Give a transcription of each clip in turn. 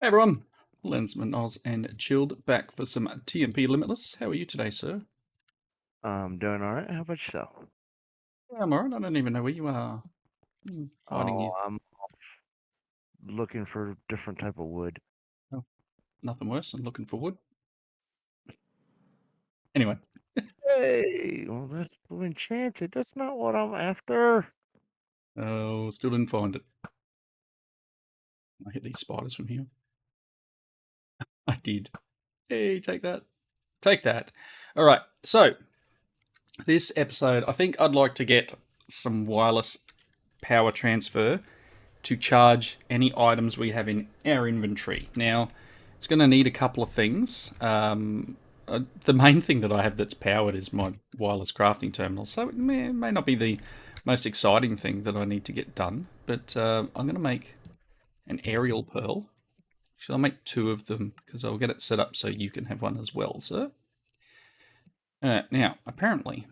Hey everyone, Lensman Oz and Chilled back for some TNP Limitless. How are you today, sir? I'm doing all right. How about yourself? Yeah, I'm alright. I don't even know where you are. Hiding Oh, here. I'm looking for different type of wood. Oh, nothing worse than looking for wood. Anyway, Hey, well, that's blue enchanted. That's not what I'm after. oh, still didn't find it. I hit these spiders from here. I did. Hey, take that. Take that. Alright, so this episode, I think I'd like to get some wireless power transfer to charge any items we have in our inventory. Now, it's going to need a couple of things. The main thing that I have that's powered is my wireless crafting terminal, so it may not be the most exciting thing that I need to get done, but I'm going to make an aerial pearl. Actually, I'll make two of them because I'll get it set up so you can have one as well, sir. Now, apparently,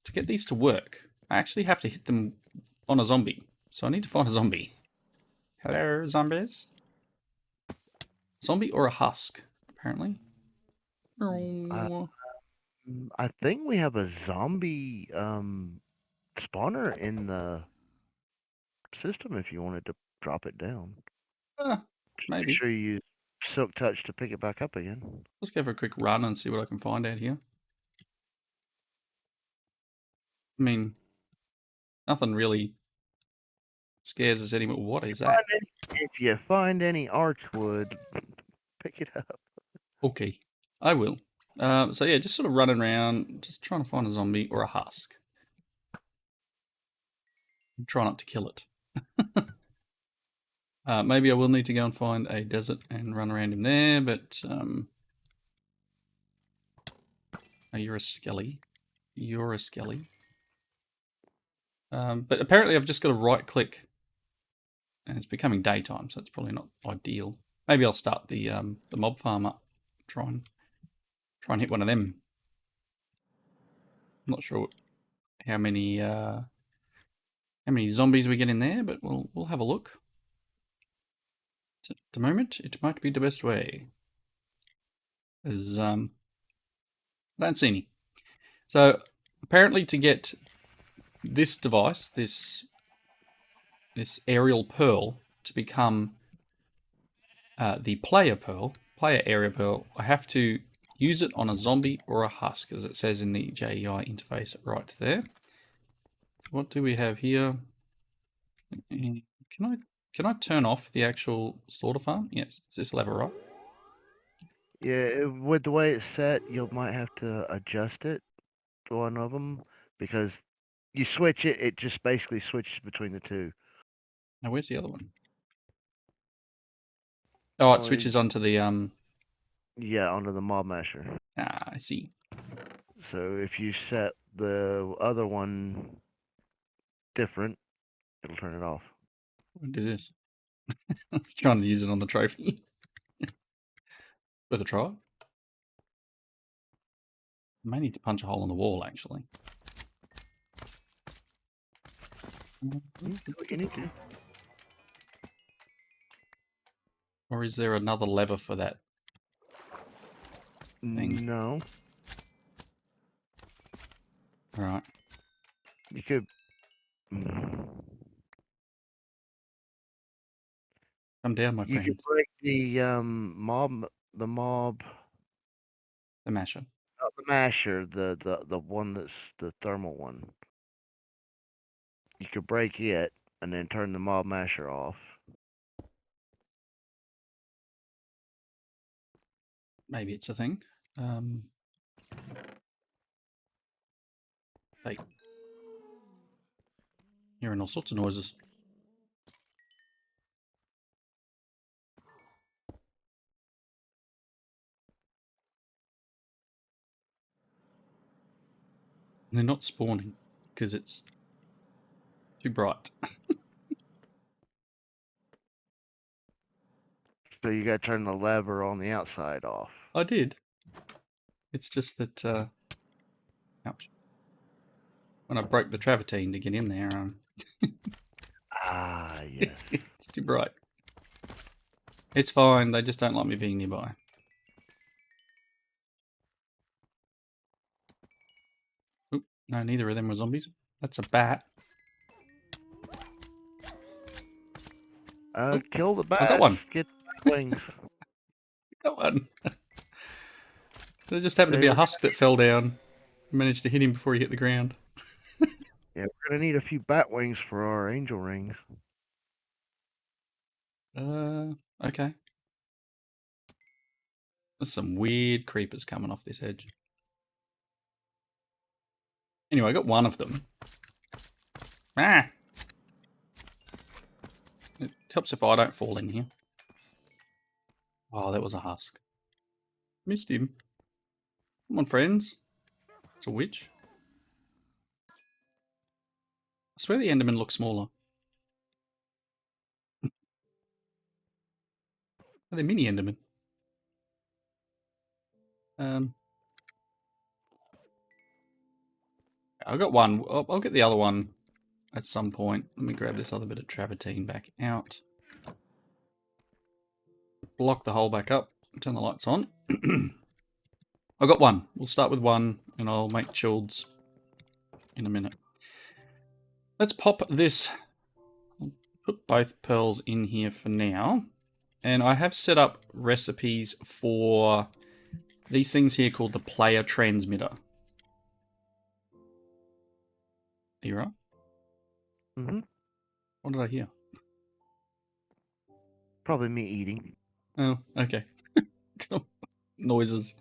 to get these to work, I actually have to hit them on a zombie. So I need to find a zombie. Hello, zombies. Zombie or a husk, apparently. I, Oh, I think we have a zombie spawner in the system. If you wanted to drop it down, just make maybe. sure you use Silk Touch to pick it back up again. Let's go for a quick run and see what I can find out here. I mean, nothing really scares us anymore. What is that? If you find any archwood, pick it up. Okay, I will. So yeah, just sort of running around, just trying to find a zombie or a husk. Try not to kill it. Maybe I will need to go and find a desert and run around in there, but oh, you're a skelly. You're a skelly. But apparently I've just got to right click, and it's becoming daytime, so it's probably not ideal. Maybe I'll start the mob farm up. Try and hit one of them. I'm not sure how many zombies we get in there, but we'll have a look. At the moment, it might be the best way. As I don't see any. So apparently, to get this device, this aerial pearl, to become the player area pearl, I have to use it on a zombie or a husk, as it says in the JEI interface right there. What do we have here? Can I turn off the actual slaughter farm? Yes, it's this lever, right? Yeah, with the way it's set, you might have to adjust it to one of them because you switch it, it just basically switches between the two. Now where's the other one? Oh, it Oh, switches onto the yeah, onto the mob masher. I see. So if you set the other one different, it'll turn it off. We'll do this. I was trying to use it on the trophy. With a try. I may need to punch a hole in the wall, actually. Do what you need to. Or is there another lever for that thing? No, Alright. you could. mm, Come down, my You could friend. break the mob, The masher. the masher, the one that's the thermal one. You could break it and then turn the mob masher off. Maybe it's a thing. Hey, hearing all sorts of noises. They're not spawning because it's too bright. So you got to turn the lever on the outside off. I did. It's just that, ouch. When I broke the travertine to get in there, Ah, yes. it's too bright. It's fine. They just don't like me being nearby. Oop, no, neither of them were zombies. That's a bat. Oop, Kill the bats. I got one. Get wings. Got one. There just happened to be a husk that fell down. Managed to hit him before he hit the ground. Yeah, we're gonna need a few bat wings for our angel rings. Okay. There's some weird creepers coming off this edge. Anyway, I got one of them. Ah! It helps if I don't fall in here. Oh, that was a husk. Missed him. Come on, friends. It's a witch. I swear the Endermen look smaller. Are they mini Endermen? I got one. I'll get the other one at some point. Let me grab this other bit of travertine back out. Block the hole back up. Turn the lights on. I got one. We'll start with one, and I'll make childs in a minute. Let's pop this. I'll put both pearls in here for now. And I have set up recipes for these things here called the player transmitter. Are you right? Mm-hmm. What did I hear? Probably me eating. Oh, okay. Noises.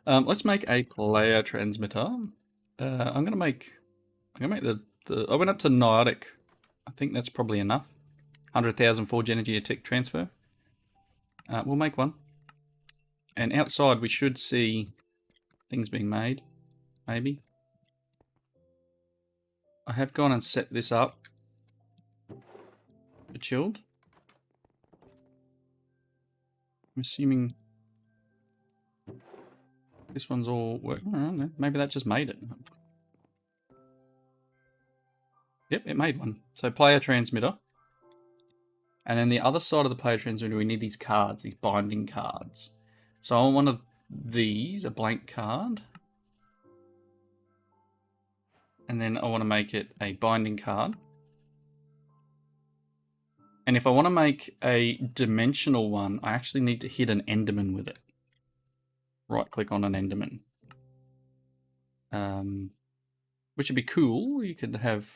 Let's make a player transmitter. I'm gonna make the I went up to Niotic. I think that's probably enough. 100,000 Forge Energy Tick transfer. We'll make one. And outside we should see things being made. Maybe. I have gone and set this up for chilled. I'm assuming this one's all working. I don't know. Maybe that just made it. Yep, it made one. So player transmitter. And then the other side of the player transmitter, we need these cards, these binding cards. So I want one of these, a blank card. And then I want to make it a binding card. And if I want to make a dimensional one, I actually need to hit an Enderman with it. Right click on an Enderman. Which would be cool. You could have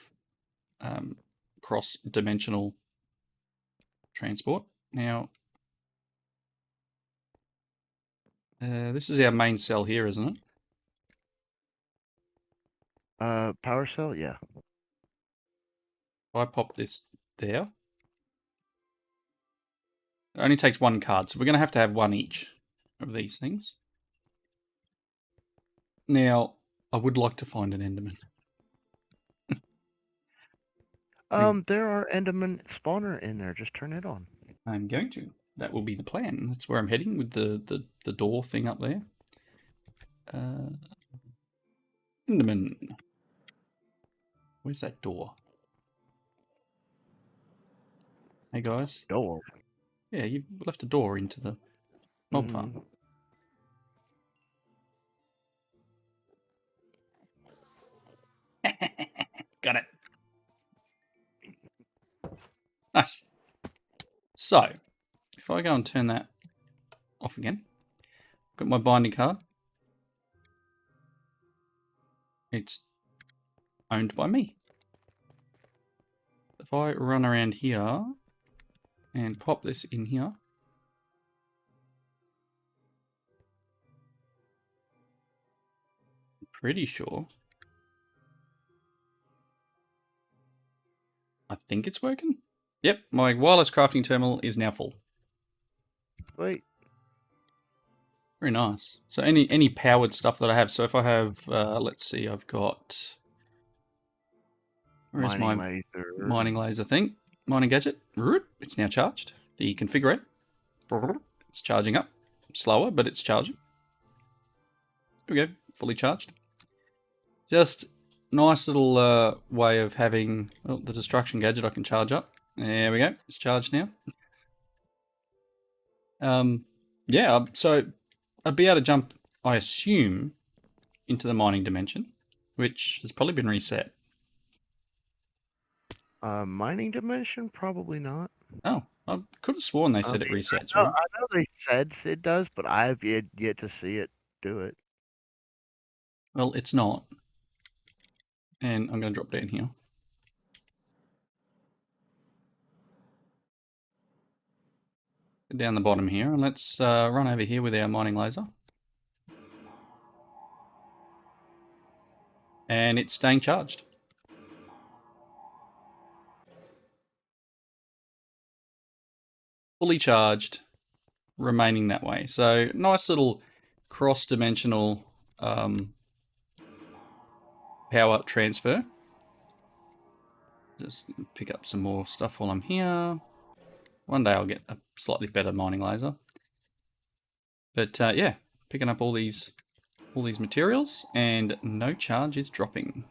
cross-dimensional transport. Now, this is our main cell here, isn't it? Power cell, yeah. If I pop this there, it only takes one card, so we're going to have one each of these things. Now, I would like to find an Enderman. There are Enderman spawner in there. Just turn it on. I'm going to. That will be the plan. That's where I'm heading with the door thing up there. Enderman. Where's that door? Hey guys. Door. Yeah, you've left a door into the mob farm. Got it. Nice. So, if I go and turn that off again, got my binding card. It's owned by me. If I run around here and pop this in here, I'm pretty sure. I think it's working. Yep, my wireless crafting terminal is now full. Wait. Very nice. So any powered stuff that I have. So if I have, let's see, I've got. Where's my mining laser thing? Mining gadget. It's now charged. The configurator. It's charging up. Slower, but it's charging. There we go. Fully charged. Just nice little way of having the destruction gadget I can charge up. There we go. It's charged now. Yeah, so I'd be able to jump, I assume, into the mining dimension, which has probably been reset. Mining dimension? Probably not. Oh, I could have sworn they I said it mean, resets, I know, right? I know they said it does, but I've yet to see it do it. Well, it's not. And I'm going to drop down here. Down the bottom here, and let's run over here with our mining laser. And it's staying charged. Fully charged, remaining that way. So nice little cross-dimensional power transfer. Just pick up some more stuff while I'm here. One day I'll get a slightly better mining laser. But yeah, picking up all these materials, and no charge is dropping.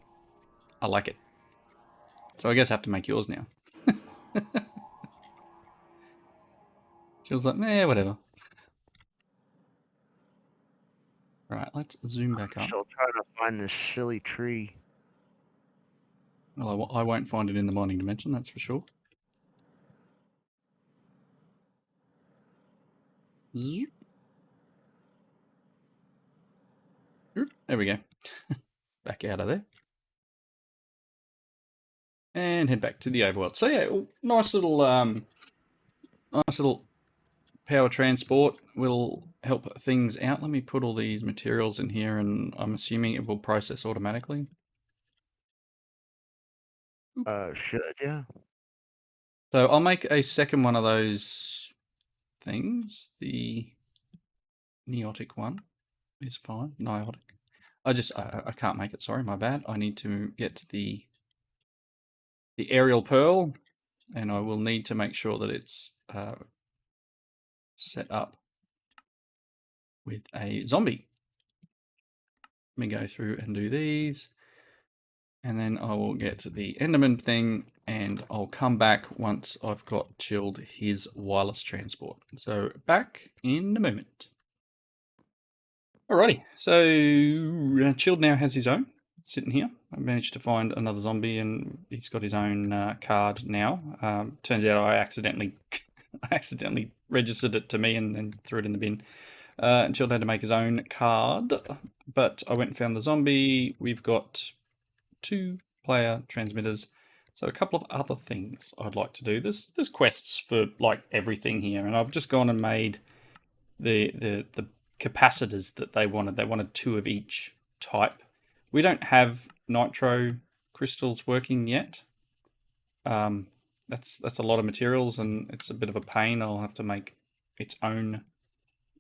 I like it. So I guess I have to make yours now. She was like, nah, whatever. Right, let's zoom back up. Still trying to find this silly tree. Well, I won't find it in the mining dimension, that's for sure. Zoop. There we go. Back out of there. And head back to the overworld. So yeah, nice little power transport will help things out. Let me put all these materials in here, and I'm assuming it will process automatically. Should, yeah. So I'll make a second one of those things. The neotic one is fine. Niotic. I can't make it. Sorry, my bad. I need to get the aerial pearl, and I will need to make sure that it's set up with a zombie. Let me go through and do these, and then I will get to the Enderman thing, and I'll come back once I've got Chilled his wireless transport. So back in a moment. Alrighty, so Chilled now has his own sitting here. I managed to find another zombie, and he's got his own card now. Turns out I accidentally registered it to me and then threw it in the bin. And Chilled had to make his own card, but I went and found the zombie. We've got 2-player transmitters. So a couple of other things I'd like to do. There's quests for like everything here, and I've just gone and made the capacitors that they wanted. They wanted 2 of each type. We don't have nitro crystals working yet. That's a lot of materials, and it's a bit of a pain. I'll have to make its own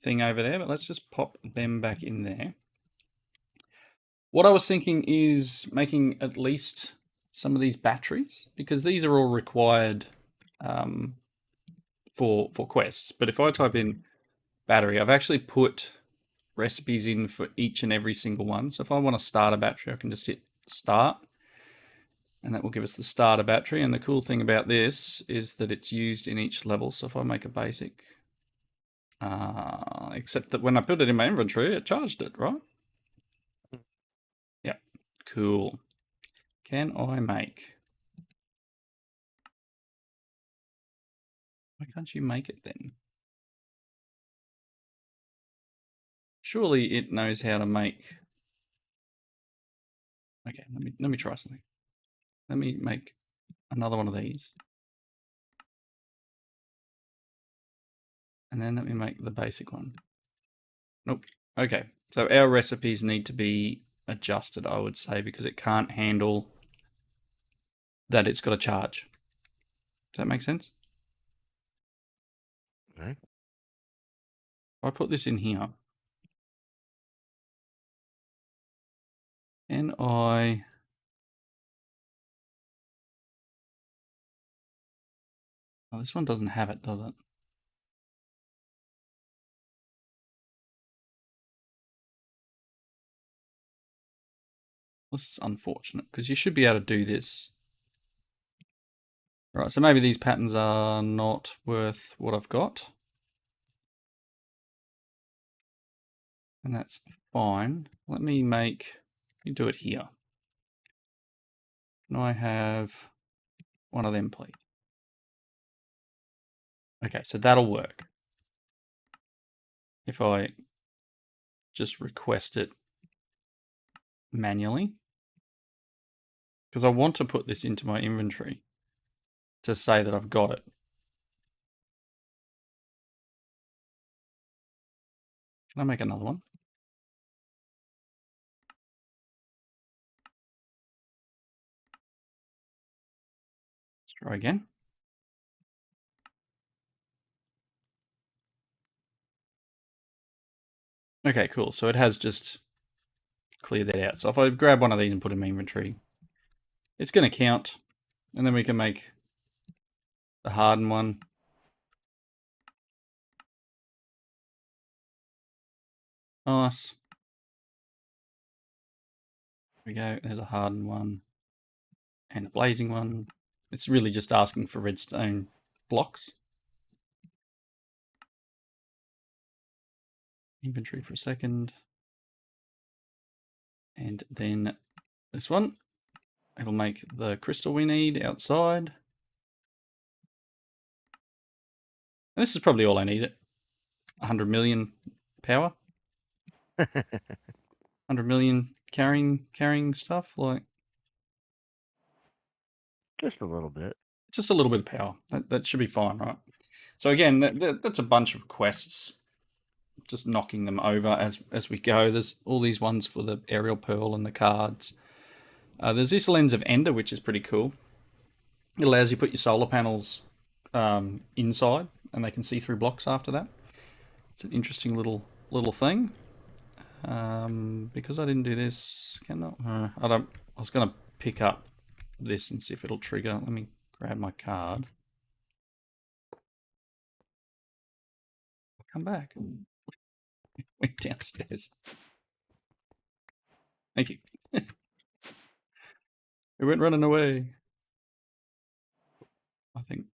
thing over there, but let's just pop them back in there. What I was thinking is making at least some of these batteries, because these are all required for quests. But if I type in battery, I've actually put recipes in for each and every single one. So if I want to start a battery, I can just hit start, and that will give us the starter battery. And the cool thing about this is that it's used in each level. So if I make a basic, except that when I put it in my inventory, it charged it, right? Yeah, cool. Can I make? Why can't you make it then? Surely it knows how to make. Okay, let me try something. Let me make another one of these. And then let me make the basic one. Nope. Okay, so our recipes need to be adjusted, I would say, because it can't handle that it's got a charge. Does that make sense? Okay. If I put this in here, and I... Oh, this one doesn't have it, does it? This is unfortunate, because you should be able to do this. Right, so maybe these patterns are not worth what I've got. And that's fine. Let me do it here. Can I have one of them, please? Okay, so that'll work. If I just request it manually, because I want to put this into my inventory to say that I've got it. Can I make another one? Let's try again. Okay, cool. So it has just cleared that out. So if I grab one of these and put it in my inventory, it's going to count. And then we can make the hardened one. Nice. There we go. There's a hardened one and a blazing one. It's really just asking for redstone blocks. Inventory for a second. And then this one. It'll make the crystal we need outside. And this is probably all I need. 100 million power. 100 million carrying stuff. Like, Just a little bit. just a little bit of power. That should be fine, right? So again, that's a bunch of quests. Just knocking them over as we go. There's all these ones for the aerial pearl and the cards. There's this lens of Ender, which is pretty cool. It allows you to put your solar panels inside, and they can see through blocks after that. It's an interesting little thing. Because I didn't do this, I was going to pick up this and see if it'll trigger. Let me grab my card. I'll come back. Went downstairs. Thank you. It went running away. I think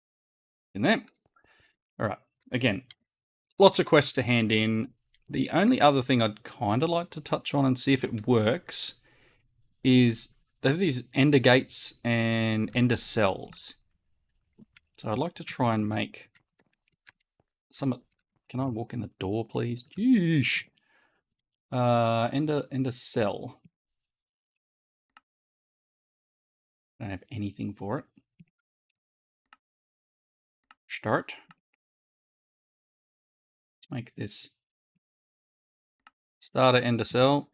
in there. All right. Again, lots of quests to hand in. The only other thing I'd kind of like to touch on and see if it works is they have these ender gates and ender cells. So I'd like to try and make some. Can I walk in the door, please? Yeesh. Ender cell. I don't have anything for it. Start. Let's make this starter ender cell.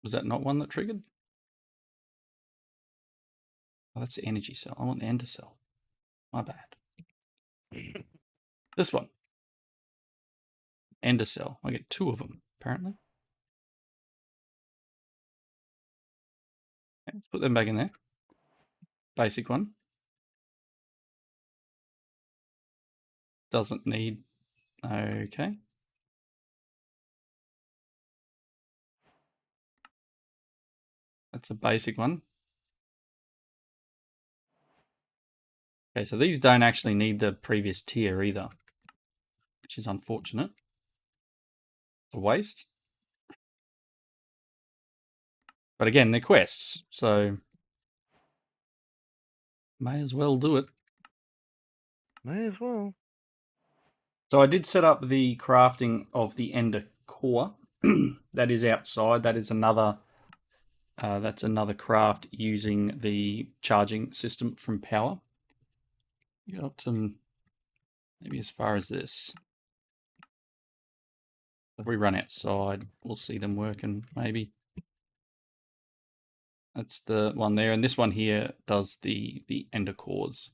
Was that not one that triggered? Oh, that's the energy cell. I want the ender cell. My bad. This one. Ender cell. I get 2 of them, apparently. Okay, let's put them back in there. Basic one. Doesn't need. Okay. That's a basic one. Okay, so these don't actually need the previous tier either, which is unfortunate. It's a waste. But again, they're quests, so may as well do it. May as well. So I did set up the crafting of the ender core. That is outside. That is another. That's another craft using the charging system from power. Get up to maybe as far as this. If we run outside, we'll see them working, maybe. That's the one there. And this one here does the ender cores.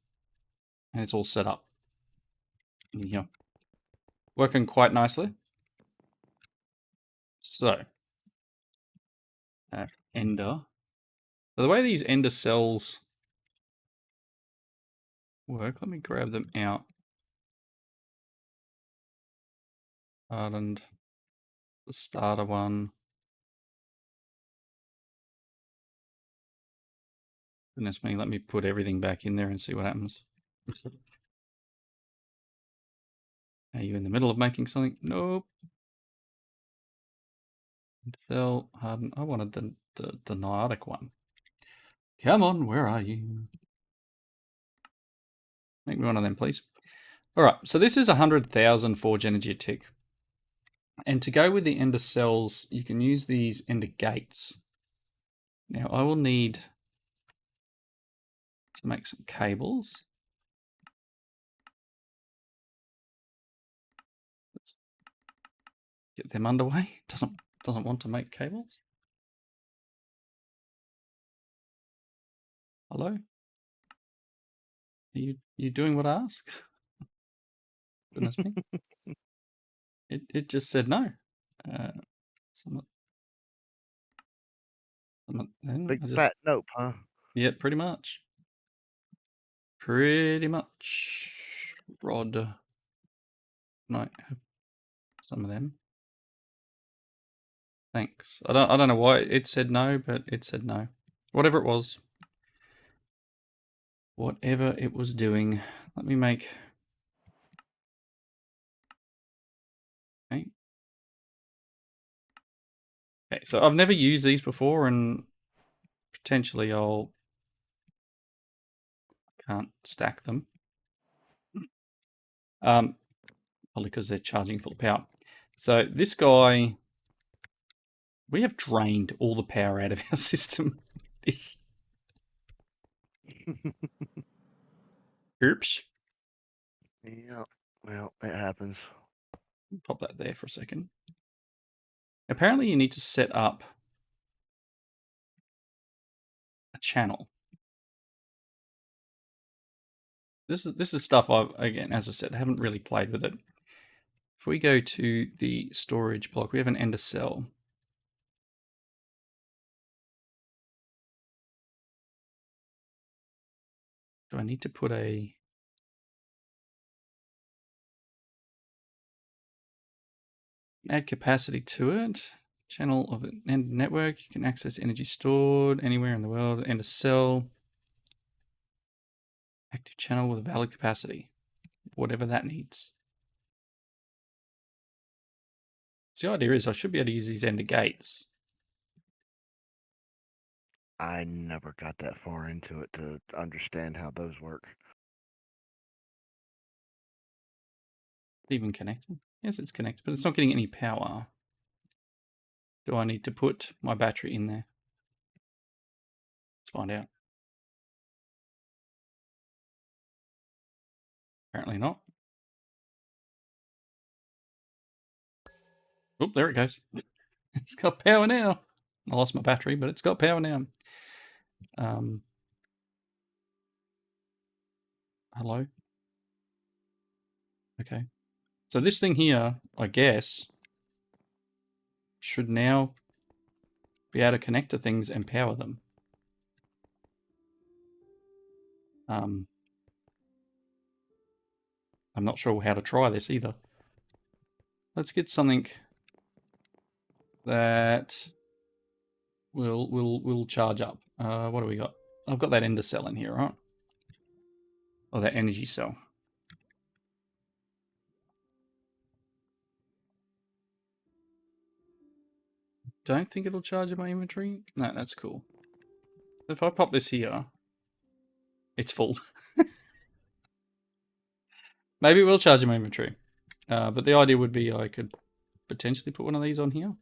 And it's all set up in here. Working quite nicely. So, ender. So the way these ender cells work, let me grab them out. And the starter one. Goodness me, let me put everything back in there and see what happens. Are you in the middle of making something? Nope. Cell harden. I wanted the Niotic one. Come on, where are you? Make me one of them, please. All right, so this is 100,000 forge energy a tick. And to go with the ender cells, you can use these ender gates. Now, I will need to make some cables. Let's get them underway. Doesn't want to make cables. Hello? Are you doing what I ask? Goodness me. It just said no. Big fat nope, huh? Yeah, pretty much. Pretty much. Rod. No, some of them. Thanks. I don't know why it said no, but it said no. Whatever it was. Whatever it was doing. Let me make. Okay. Okay, so I've never used these before, and potentially can't stack them. Probably because they're charging full of power. So this guy, we have drained all the power out of our system. This. Oops. Yeah, well, it happens. Pop that there for a second. Apparently you need to set up a channel. This is stuff again, as I said, I haven't really played with it. If we go to the storage block, we have an ender cell. Do I need to put a add capacity to it? Channel of an ender network. You can access energy stored anywhere in the world. Ender cell. Active channel with a valid capacity. Whatever that needs. So the idea is I should be able to use these ender gates. I never got that far into it to understand how those work. Even connected? Yes, it's connected, but it's not getting any power. Do I need to put my battery in there? Let's find out. Apparently not. Oh, there it goes. It's got power now. I lost my battery, but it's got power now. Hello? Okay. So this thing here, I guess, should now be able to connect to things and power them. I'm not sure how to try this either. Let's get something that will charge up. What do we got? I've got that ender cell in here, right? Oh, that energy cell. Don't think it'll charge in my inventory. No, that's cool. If I pop this here, it's full. Maybe it will charge in my inventory. But the idea would be I could potentially put one of these on here.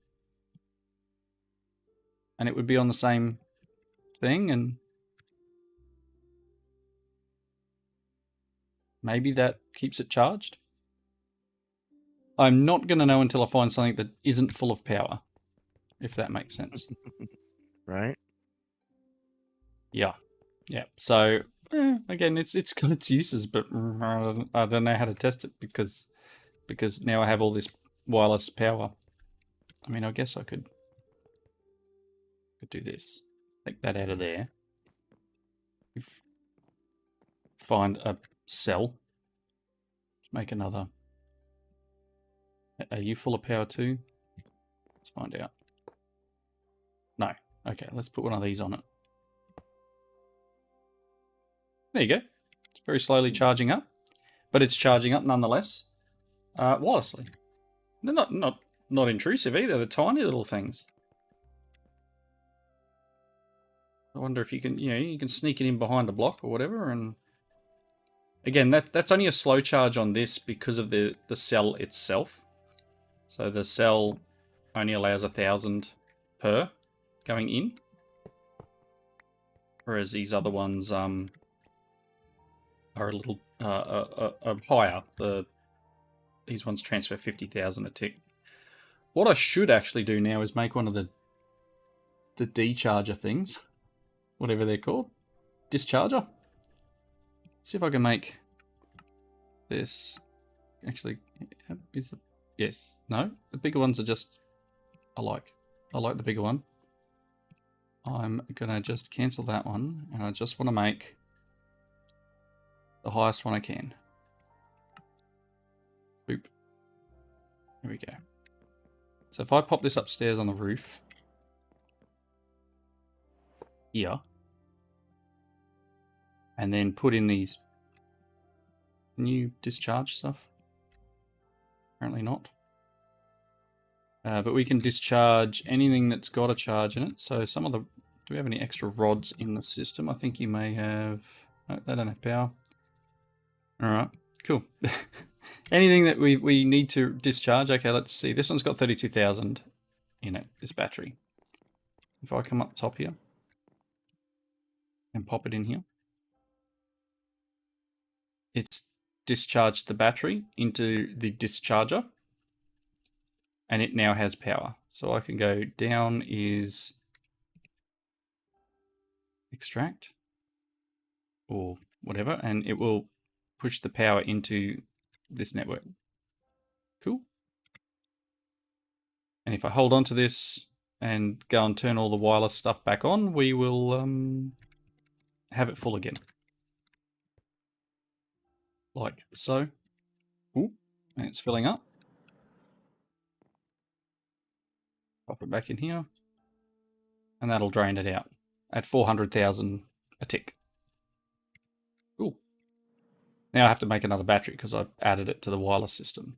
And it would be on the same thing, and maybe that keeps it charged. I'm not going to know until I find something that isn't full of power, if that makes sense. Right? Yeah. So, again, it's got its uses, but I don't know how to test it because now I have all this wireless power. I mean, I guess I could do this. Take that out of there. Find a cell. Make another. Are you full of power too? Let's find out. No. Okay, let's put one of these on it. There you go. It's very slowly charging up, but it's charging up nonetheless. wirelessly. They're not intrusive either. They're tiny little things. I wonder if you can, you can sneak it in behind a block or whatever. And again, that's only a slow charge on this because of the cell itself. So the cell only allows 1,000 per going in, whereas these other ones are a little higher. These ones transfer 50,000 a tick. What I should actually do now is make one of the Discharger things, whatever they're called, Discharger. Let's see if I can make this. Actually, is the yes, no, the bigger ones are just I like the bigger one. I'm gonna just cancel that one, and I just want to make the highest one I can. Boop. Here we go. So if I pop this upstairs on the roof here, and then put in these new discharge stuff. Apparently not. But we can discharge anything that's got a charge in it. So some of the... Do we have any extra rods in the system? I think you may have... No, they don't have power. Alright, cool. Anything that we need to discharge. Okay, let's see. This one's got 32,000 in it, this battery. If I come up top here and pop it in here, it's discharged the battery into the discharger, and it now has power. So I can go down is extract or whatever, and it will push the power into this network. Cool. And if I hold on to this and go and turn all the wireless stuff back on, we will have it full again. Like so. Ooh, and it's filling up. Pop it back in here. And that'll drain it out at 400,000 a tick. Cool. Now I have to make another battery because I've added it to the wireless system.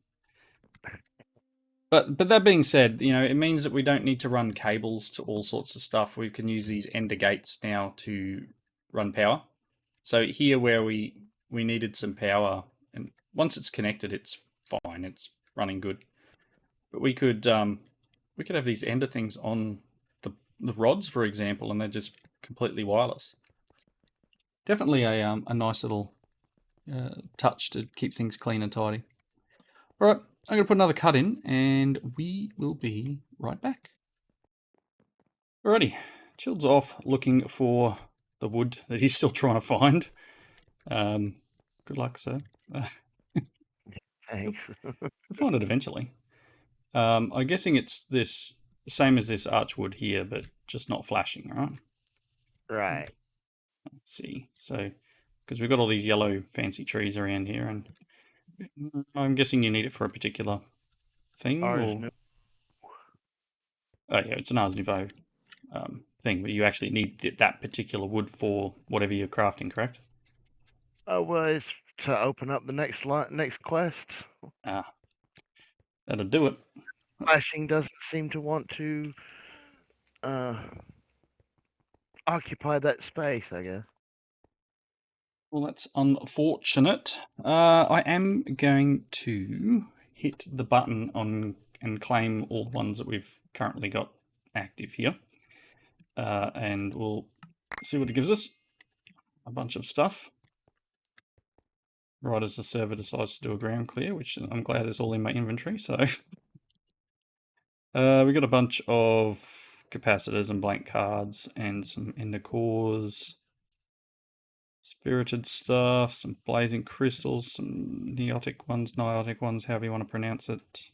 But that being said, it means that we don't need to run cables to all sorts of stuff. We can use these ender gates now to run power. So here where we needed some power, and once it's connected, it's fine. It's running good. But we could have these ender things on the rods, for example, and they're just completely wireless. Definitely a nice little touch to keep things clean and tidy. All right, I'm going to put another cut in, and we will be right back. Alrighty, Chilled's off looking for the wood that he's still trying to find. Good luck, sir. Thanks. We'll find it eventually. I'm guessing it's this same as this archwood here, but just not flashing, right? Right. Let's see. So, because we've got all these yellow fancy trees around here, and I'm guessing you need it for a particular thing. Oh yeah, it's an Ars Nouveau thing, but you actually need that particular wood for whatever you're crafting, correct? Oh, well, it's to open up the next quest. Ah, that'll do it. Flashing doesn't seem to want to occupy that space, I guess. Well, that's unfortunate. I am going to hit the button on and claim all the ones that we've currently got active here. And we'll see what it gives us. A bunch of stuff. Right as the server decides to do a ground clear, which I'm glad is all in my inventory, so... we got a bunch of capacitors and blank cards and some ender cores. Spirited stuff, some blazing crystals, some niotic ones, however you want to pronounce it.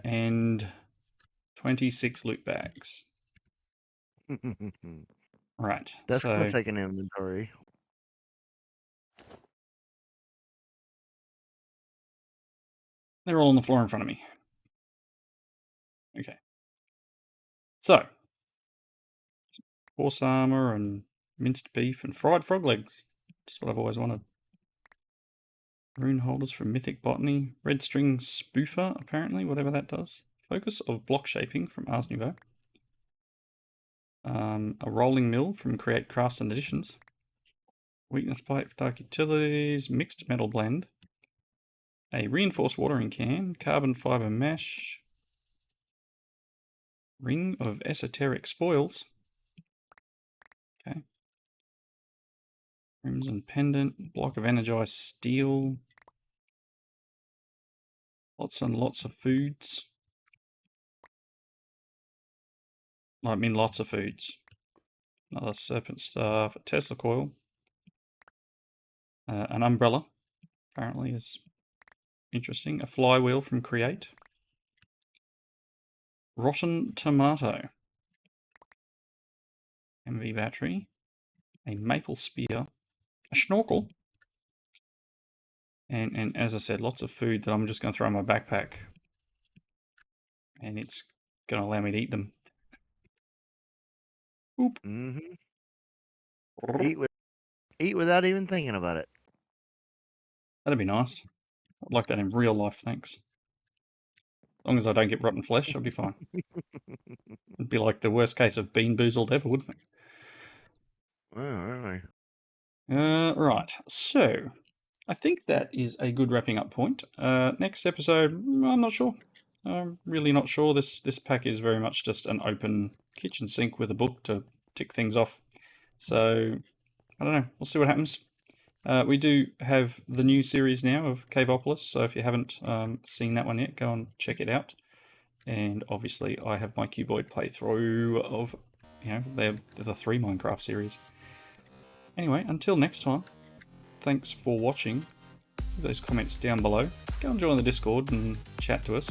And 26 loot bags. Right. That's going to take an inventory. They're all on the floor in front of me. Okay. So, horse armor and minced beef and fried frog legs. Just what I've always wanted. Rune holders from Mythic Botany. Red string spoofer, apparently, whatever that does. Focus of block shaping from Ars Nouveau. A rolling mill from Create Crafts and Additions. Weakness pipe for Dark Utilities. Mixed metal blend. A reinforced watering can. Carbon fiber mesh. Ring of esoteric spoils. Okay. Crimson pendant. Block of energized steel. Lots and lots of foods. I mean lots of foods. Another serpent staff, a Tesla coil. An umbrella, apparently, is interesting. A flywheel from Create. Rotten tomato. MV battery. A maple spear. A snorkel. And as I said, lots of food that I'm just going to throw in my backpack. And it's going to allow me to eat them. Oop. Mm-hmm. Eat without even thinking about it. That'd be nice. I'd like that in real life, thanks. As long as I don't get rotten flesh, I'll be fine. It'd be like the worst case of Bean Boozled ever, wouldn't it? Oh, really? Right, so I think that is a good wrapping up point. Next episode, I'm not sure. I'm really not sure. This pack is very much just an open kitchen sink with a book to tick things off. So I don't know. We'll see what happens. We do have the new series now of Caveopolis, so if you haven't seen that one yet, go and check it out. And obviously, I have my Cuboid playthrough of, the 3 Minecraft series. Anyway, until next time, thanks for watching. Leave those comments down below. Go and join the Discord and chat to us.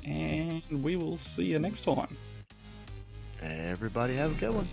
And we will see you next time. Everybody have a good one.